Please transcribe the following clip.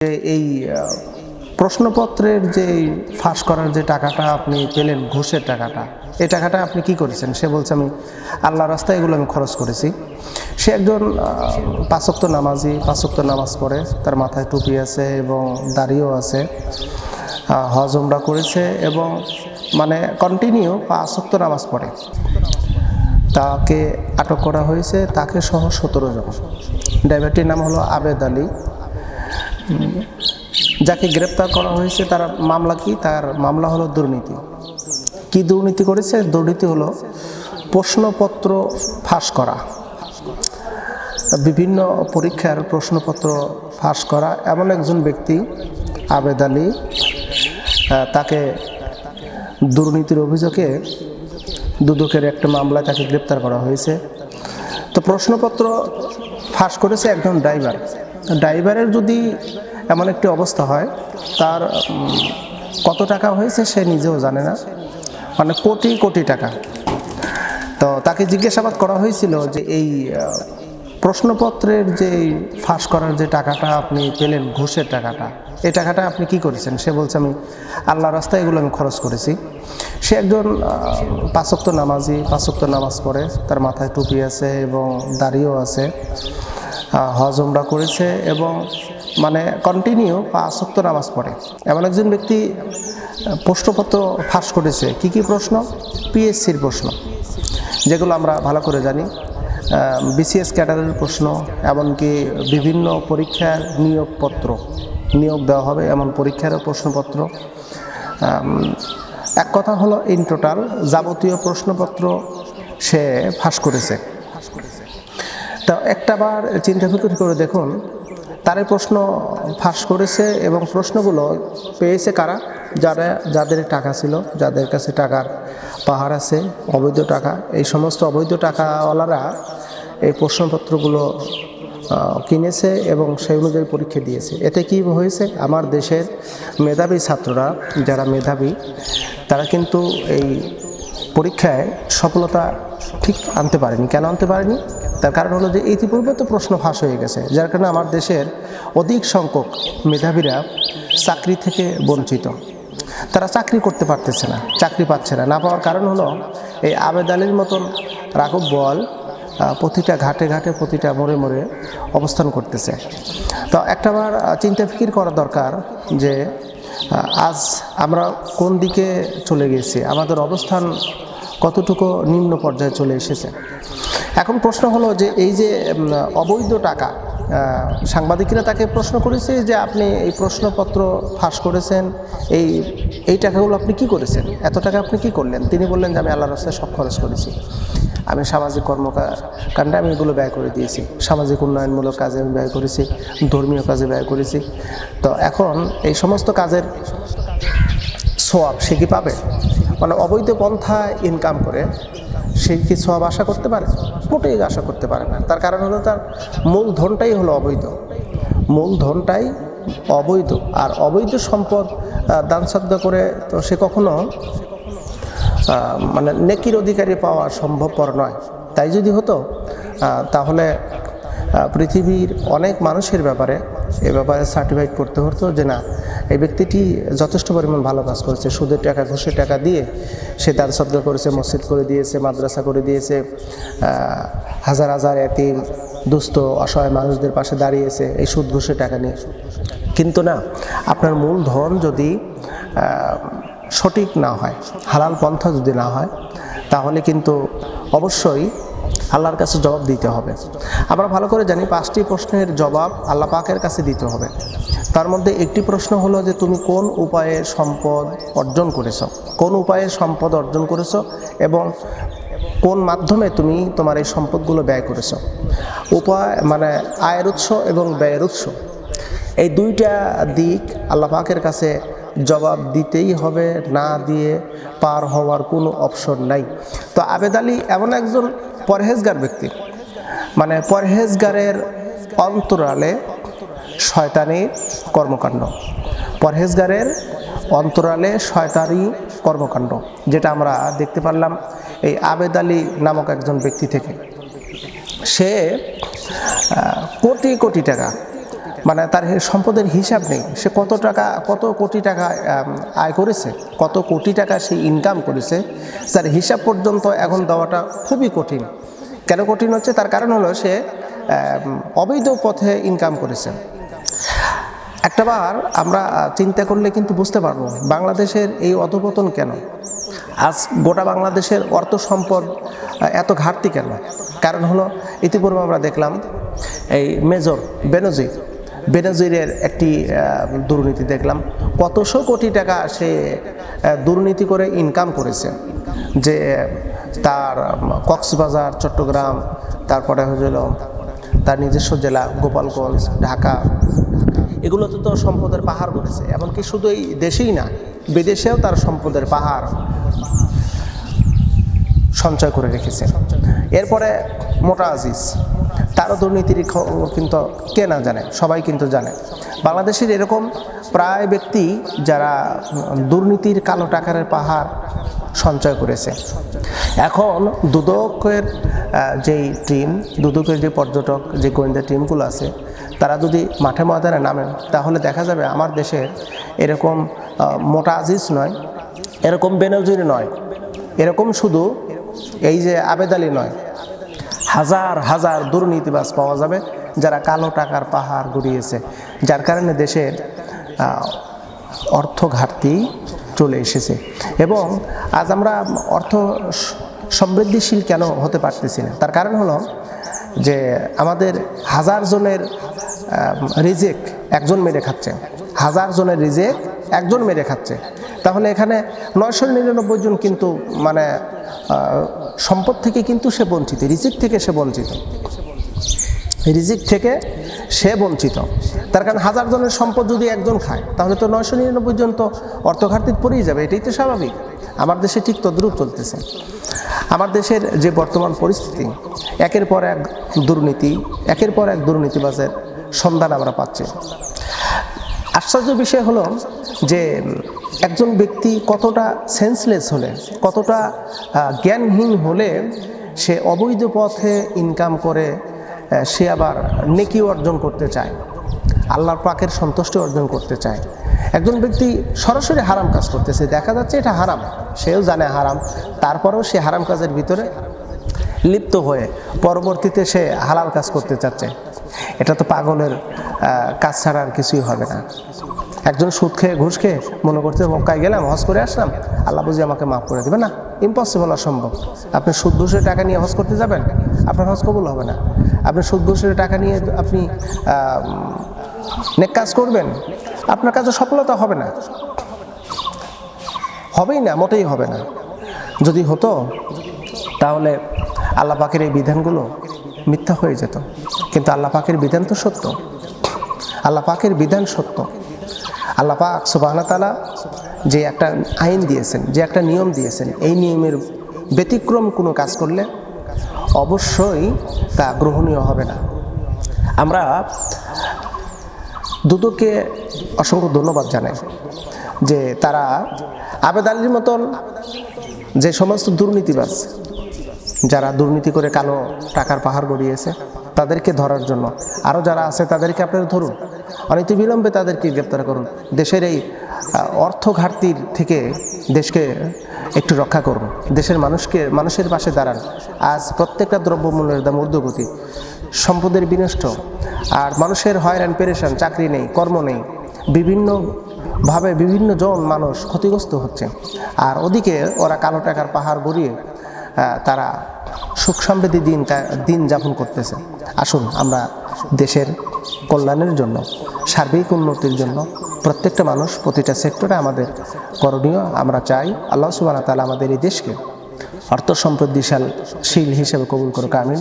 এই প্রশ্নপত্রের যে ফাঁস করার যে টাকাটা আপনি পেলেন, ঘুষের টাকাটা, এই টাকাটা আপনি কি করেছেন? সে বলছে আমি আল্লাহর রাস্তায় এগুলো আমি খরচ করেছি। সে একজন পাঁচ ওয়াক্ত নামাজি, পাঁচ ওয়াক্ত নামাজ পড়ে, তার মাথায় টুপি আছে এবং দাড়িও আছে, হজ উমরা করেছে এবং মানে কন্টিনিউ পাঁচ ওয়াক্ত নামাজ পড়ে। তাকে আটক করা হয়েছে, তাকে সহ 17 জন। ড্রাইভারটির নাম হলো আবেদ আলী। যাকে গ্রেপ্তার করা হয়েছে তার মামলা কি? তার মামলা হলো দুর্নীতি। কি দুর্নীতি করেছে? দুর্নীতি হলো প্রশ্নপত্র ফাঁস করা, বিভিন্ন পরীক্ষার প্রশ্নপত্র ফাঁস করা। এমন একজন ব্যক্তি আবেদ আলী, তাকে দুর্নীতির অভিযোগে দুদকের একটা মামলায় তাকে গ্রেপ্তার করা হয়েছে। তো প্রশ্নপত্র ফাঁস করেছে একজন ড্রাইভার। ড্রাইভারের যদি এমন একটি অবস্থা হয়, তার কত টাকা হয়েছে সে নিজেও জানে না, মানে কোটি কোটি টাকা। তো তাকে জিজ্ঞাসাবাদ করা হয়েছিল যে এই প্রশ্নপত্রের যে ফাঁস করার যে টাকাটা আপনি পেলেন, ঘুষের টাকাটা, এই টাকাটা আপনি কি করেছেন? সে বলছে আমি আল্লাহর রাস্তায় এগুলো আমি খরচ করেছি। সে একজন পাঁচ ওয়াক্ত নামাজি, পাঁচ ওয়াক্ত নামাজ পড়ে, তার মাথায় টুপি আছে এবং দাড়িও আছে, হজ উমরা করেছে এবং মানে কন্টিনিউ পাঁচ ওয়াক্ত নামাজ পড়ে। এমন একজন ব্যক্তি প্রশ্নপত্র ফাঁস করেছে। কি কি প্রশ্ন? পিএসসির প্রশ্ন, যেগুলো আমরা ভালো করে জানি, বিসিএস ক্যাডারের প্রশ্ন, এমনকি বিভিন্ন পরীক্ষার নিয়োগ দেওয়া হবে এমন পরীক্ষারও প্রশ্নপত্র। এক কথা হলো ইন টোটাল যাবতীয় প্রশ্নপত্র সে ফাঁস করেছে। তা একটাবার চিন্তা ফিকির করে দেখুন, তার প্রশ্ন ফাঁস করেছে এবং প্রশ্নগুলো পেয়েছে কারা? যাদের টাকা ছিল, যাদের কাছে টাকার পাহাড় আছে, অবৈধ টাকা। এই সমস্ত অবৈধ টাকাওয়ালারা এই প্রশ্নপত্রগুলো কিনেছে এবং সেই অনুযায়ী পরীক্ষা দিয়েছে। এতে কি হয়েছে? আমার দেশের মেধাবী ছাত্ররা, যারা মেধাবী, তারা কিন্তু এই পরীক্ষায় সফলতা ঠিক আনতে পারেনি। কেন আনতে পারেনি? তার কারণ হলো যে ইতিপূর্বে তো প্রশ্ন ফাঁস হয়ে গেছে, যার কারণে আমার দেশের অধিক সংখ্যক মেধাবীরা চাকরি থেকে বঞ্চিত। তারা চাকরি করতে পারতেছে না, চাকরি পাচ্ছে না। না পাওয়ার কারণ হলো এই আবেদ আলীর মতন রাঘব বোয়াল প্রতিটা ঘাটে ঘাটে, প্রতিটা মোড়ে মোড়ে অবস্থান করতেছে। তো একটাবার চিন্তা ফিকির করা দরকার যে আজ আমরা কোন দিকে চলে গেছি, আমাদের অবস্থান কতটুকু নিম্ন পর্যায়ে চলে এসেছে। এখন প্রশ্ন হলো যে এই যে অবৈধ টাকা, সাংবাদিকরা তাকে প্রশ্ন করেছে যে আপনি এই প্রশ্নপত্র ফাঁস করেছেন, এই টাকাগুলো আপনি কি করেছেন, এত টাকা আপনি কি করলেন? তিনি বললেন যে আমি আল্লাহর রাস্তায় সব খরচ করেছি, আমি সামাজিক কর্মকাণ্ডে আমি এগুলো ব্যয় করে দিয়েছি, সামাজিক উন্নয়নমূলক কাজে আমি ব্যয় করেছি, ধর্মীয় কাজে ব্যয় করেছি। তো এখন এই সমস্ত কাজের সওয়াব সে কি পাবে? মানে অবৈধ পন্থায় ইনকাম করে সে কি সওয়াব আশা করতে পারে? মোটেই আশা করতে পারে না। তার কারণ হলো তার মূলধনটাই হলো অবৈধ, মূলধনটাই অবৈধ। আর অবৈধ সম্পদ দান সাধ্য করে তো সে কখনো মানে নেকির অধিকারী পাওয়া সম্ভবপর নয়। তাই যদি হতো তাহলে পৃথিবীর অনেক মানুষের এ ব্যাপারে সার্টিফাইড করতে হতো যে না, এই ব্যক্তিটি যথেষ্ট পরিমাণ ভালো কাজ করেছে। সুদের টাকা, ঘুষের টাকা দিয়ে সে দান সদকা করেছে, মসজিদ করে দিয়েছে, মাদ্রাসা করে দিয়েছে, হাজার হাজার এতিম দুস্থ অসহায় মানুষদের পাশে দাঁড়িয়েছে এই সুদ ঘুষের টাকা নিয়ে। কিন্তু না, আপনার মূলধন যদি সঠিক না হয়, হালাল পন্থা যদি না হয়, তাহলে কিন্তু অবশ্যই আল্লাহর কাছে জবাব দিতে হবে। আমরা ভালো করে জানি 5টি প্রশ্নের জবাব আল্লাহ পাকের কাছে দিতে হবে। তার মধ্যে একটি প্রশ্ন হলো যে তুমি কোন উপায়ে সম্পদ অর্জন করেছো, কোন উপায়ে সম্পদ অর্জন করেছো এবং কোন মাধ্যমে তুমি তোমার এই সম্পদগুলো ব্যয় করেছো। উপায় মানে আয়ের উৎস এবং ব্যয়ের উৎস, এই দুইটা দিক আল্লাহ পাকের কাছে জবাব দিতেই হবে, না দিয়ে পার হওয়ার কোনো অপশন নাই। তো আবেদ আলী এমন একজন পরহেজগার ব্যক্তি, মানে পরহেজগারের অন্তরালে শয়তানির কর্মকাণ্ড, পরহেজগারের অন্তরালে শয়তানি কর্মকাণ্ড, যেটা আমরা দেখতে পারলাম এই আবেদ আলী নামক একজন ব্যক্তি থেকে। সে কোটি কোটি টাকা মানে তার সম্পদের হিসাব নেই, সে কত কোটি টাকা আয় করেছে, কত কোটি টাকা সে ইনকাম করেছে, তার হিসাব পর্যন্ত এখন দেওয়াটা খুবই কঠিন। কেন কঠিন হচ্ছে? তার কারণ হলো সে অবৈধ পথে ইনকাম করেছে। একটাবার আমরা চিন্তা করলে কিন্তু বুঝতে পারবো বাংলাদেশের এই অধঃপতন কেন, আজ গোটা বাংলাদেশের অর্থ সম্পদ এত ঘাটতি কেন। কারণ হলো ইতিপূর্বে আমরা দেখলাম এই মেজর বেনজিরের একটি দুর্নীতি দেখলাম, কতশো কোটি টাকা সে দুর্নীতি করে ইনকাম করেছে, যে তার কক্সবাজার, চট্টগ্রাম, তারপরে হল তার নিজস্ব জেলা গোপালগঞ্জ, ঢাকা, এগুলোতে তো সম্পদের পাহাড় করেছে। এমনকি শুধু এই দেশেই না, বিদেশেও তার সম্পদের পাহাড় সঞ্চয় করে রেখেছে। এরপরে মোটা আজিজ, তারও দুর্নীতির কিন্তু কে না জানে, সবাই কিন্তু জানে। বাংলাদেশের এরকম প্রায় ব্যক্তি যারা দুর্নীতির কালো টাকার পাহাড় সঞ্চয় করেছে। এখন দুদকের যেই টিম, দুদকের যে পর্যটক, যে গোয়েন্দা টিমগুলো আছে, তারা যদি মাঠে ময়দানে নামে তাহলে দেখা যাবে আমার দেশের এরকম মোটা আজিজ নয়, এরকম বেনজির নয়, এরকম শুধু এই যে আবেদ আলী নয়, হাজার হাজার দুর্নীতিবাজ পাওয়া যাবে যারা কালো টাকার পাহাড় গড়িয়েছে, যার কারণে দেশের অর্থ ঘাটতি চলে এসেছে। এবং আজ আমরা অর্থ সমৃদ্ধিশীল কেন হতে পারতেছি না, তার কারণ হলো যে আমাদের হাজার জনের রিজেক একজন মেরে খাচ্ছে, হাজার জনের রিজেক একজন মেরে খাচ্ছে। তাহলে এখানে 999 জন কিন্তু মানে সম্পদ থেকে কিন্তু সে বঞ্চিত, রিজিক থেকে সে বঞ্চিত, রিজিক থেকে সে বঞ্চিত। তার কারণ হাজার জনের সম্পদ যদি একজন খায় তাহলে তো 999 জন তো অর্থ ঘাটতিতে পড়েই যাবে, এটাই তো স্বাভাবিক। আমার দেশে ঠিক তদ্রূপ চলতেছে। আমার দেশের যে বর্তমান পরিস্থিতি, একের পর এক দুর্নীতি, একের পর এক দুর্নীতিবাজের সন্ধান আমরা পাচ্ছি। আশ্চর্য বিষয় হলো যে একজন ব্যক্তি কতটা সেন্সলেস হলে, কতটা জ্ঞানহীন হলে সে অবৈধ পথে ইনকাম করে সে আবার নেকি অর্জন করতে চায়, আল্লাহর পাকের সন্তুষ্টি অর্জন করতে চায়। একজন ব্যক্তি সরাসরি হারাম কাজ করতেছে, দেখা যাচ্ছে এটা হারাম, সেও জানে হারাম, তারপরেও সে হারাম কাজের ভিতরে লিপ্ত হয়ে পরবর্তীতে সে হালাল কাজ করতে চাচ্ছে। এটা তো পাগলের কাজ ছাড়া আর কিছুই হবে না। একজন সুদ খেয়ে ঘুষ খেয়ে মনে করতে মক্কায় গেলাম, হজ করে আসলাম, আল্লাহ বুঝি আমাকে মাফ করে দেবে, না, ইম্পসিবল, অসম্ভব। আপনি সুদ ঘুষের টাকা নিয়ে হজ করতে যাবেন, আপনার হজ কবুল হবে না। আপনি সুদ ঘুষের টাকা নিয়ে আপনি নেক কাজ করবেন, আপনার কাজে সফলতা হবে না, হবেই না, মোটেই হবে না। যদি হতো তাহলে আল্লাহ পাকের এই বিধানগুলো মিথ্যা হয়ে যেত, কিন্তু আল্লাহ পাকের বিধান তো সত্য, আল্লাহ পাকের বিধান সত্য। আল্লাহ পাক সুবহানাহু ওয়া তাআলা যে একটা আইন দিয়েছেন, যে একটা নিয়ম দিয়েছেন, এই নিয়মের ব্যতিক্রম কোনো কাজ করলে অবশ্যই তা গ্রহণীয় হবে না। আমরা দুদককে অসংখ্য ধন্যবাদ জানাই যে তারা আবেদ আলীর মতন যে সমস্ত দুর্নীতিবাজ, যারা দুর্নীতি করে কালো টাকার পাহাড় গড়িয়েছে, তাদেরকে ধরার জন্য আরও যারা আছে তাদেরকে আপনারা ধরুন, অনতিবিলম্বে তাদেরকে গ্রেপ্তার করুন। দেশের এই অর্থ ঘাটতির থেকে দেশকে একটু রক্ষা করুন, দেশের মানুষের পাশে দাঁড়ান। আজ প্রত্যেকটা দ্রব্যমূল্যের দাম ঊর্ধ্বগতি, সম্পদের বিনষ্ট, আর মানুষের হয়রান পেরেশান, চাকরি নেই, কর্ম নেই, বিভিন্নভাবে বিভিন্ন জন মানুষ ক্ষতিগ্রস্ত হচ্ছে। আর ওদিকে ওরা কালো টাকার পাহাড় গড়িয়ে তারা সুখ সমৃদ্ধি দিন যাপন করতেছে। আসুন আমরা দেশের কল্যাণের জন্য, সার্বিক উন্নতির জন্য প্রত্যেকটা মানুষ প্রতিটা সেক্টরে আমাদের করণীয় আমরা চাই। আল্লাহ সুবহানাহু ওয়া তাআলা আমাদের এই দেশকে অর্থ সমৃদ্ধিশীল হিসেবে কবুল করুক, আমিন।